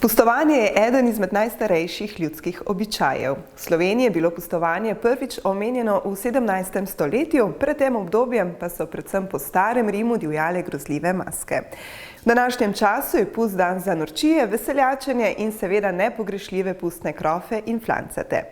Pustovanje je eden izmed najstarejših ljudskih običajev. V Sloveniji je bilo pustovanje prvič omenjeno v 17. stoletju, pred tem obdobjem pa so predvsem po starem Rimu divjale grozljive maske. V današnjem času je pust dan za norčije, veseljačenje in seveda nepogrešljive pustne krofe in flancate.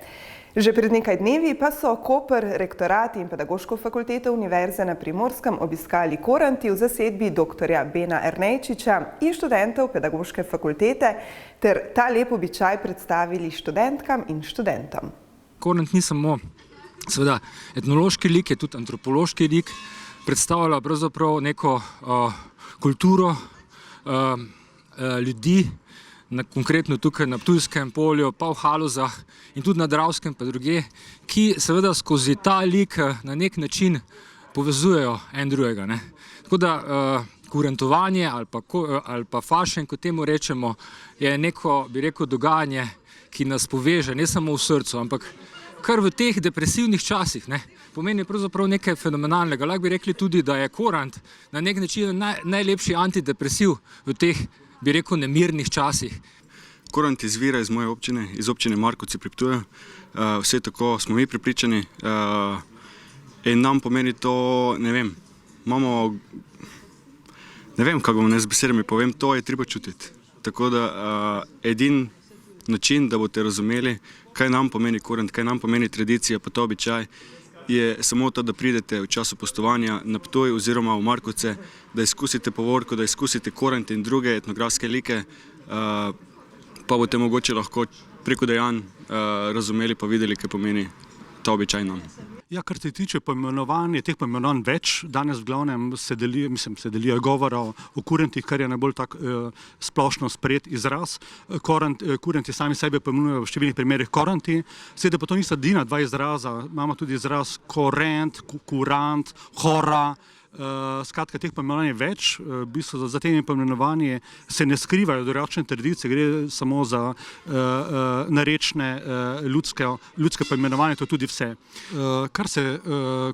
Že pred nekaj dnevi pa so Koper, rektorat in pedagoško fakulteto Univerze na Primorskem obiskali koranti v zasedbi dr. Bena Ernejčiča in študentov pedagoške fakultete ter ta lep običaj predstavili študentkam in študentom. Korant ni samo seveda etnološki lik, je tudi antropološki lik, predstavlja pravzaprav neko kulturo ljudi, konkretno tukaj na Ptujskem polju, pa v Halozah in tudi na Dravskem pa druge, ki seveda skozi ta lik na nek način povezujejo en drugega. Tako da kurantovanje ali pa fašen, kot temu rečemo, je neko, bi rekel, dogajanje, ki nas poveže ne samo v srcu, ampak kar v teh depresivnih časih, pomeni pravzaprav nekaj fenomenalnega. Lahko bi rekli tudi, da je korant na nek način najlepši antidepresiv v teh, bi rekel, nemirnih časih. Korant izvira iz moje občine, iz občine Markovci pri Ptuju. Vse tako smo mi prepričani in nam pomeni to, ne vem, kako bom z besedami povem, to je treba čutiti. Tako da edin način, da boste razumeli, kaj nam pomeni korant, kaj nam pomeni tradicija, pa to običaj, je samo to, da pridete v času pustovanja na Ptuj oziroma v Markovce, da izkusite povorko, da izkusite korant in druge etnografske like, pa boste mogoče lahko preko dejanj razumeli pa videli, kaj pomeni ta običaj nam. Ja, kar se tiče poimenovanja, teh poimenovanj več, danes v glavnem se delijo govora o kurentih, kar je najbolj tak splošno sprejet izraz. Kurenti sami sebe poimenujejo v številnih primerih koranti, seveda pa to niso edina dva izraza, imamo tudi izraz korent, kurant, hora. Skratka, teh poimenovanj je več, v bistvu za temi poimenovanji se ne skrivajo drugačne tradicije, gre samo za narečne ljudske poimenovanje, to tudi vse. Kar se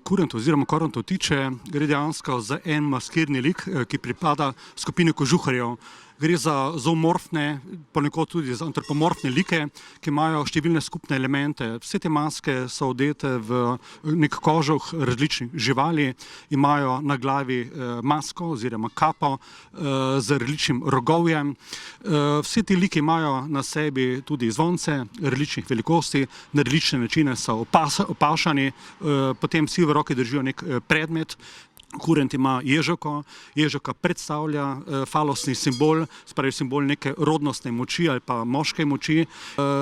kurentov oziroma korantov tiče, gre dejansko za en maskirni lik, ki pripada skupini kožuharjev. Gre za zoomorfne, ponekod tudi za antropomorfne like, ki imajo številne skupne elemente. Vse te maske so odete v nek kožuh različnih živali, imajo na glavi masko oziroma kapo z različnim rogovjem. Vse ti liki imajo na sebi tudi zvonce različnih velikosti, na različne načine so opašani, potem vsi v roki držijo nek predmet. Kurent ima ježoko, ježoka predstavlja falosni simbol, spravi simbol neke rodnostne moči ali pa moške moči.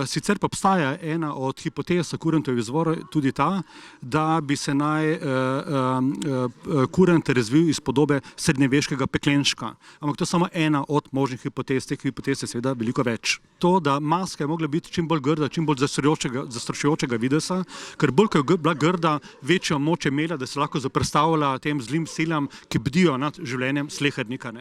Sicer pa obstaja ena od hipotez o kurentovem izvoru tudi ta, da bi se naj kurent razvil iz podobe srednjeveškega peklenčka. Ampak to je samo ena od možnih hipotez, teh hipotez je seveda veliko več. To, da maska je mogla biti čim bolj grda, čim bolj zastrašujočega videza, ker bolj ko je bila grda, večjo moč je imela, da se lahko zoperstavlja tem zlim silam, ki bdijo nad življenjem slehernika.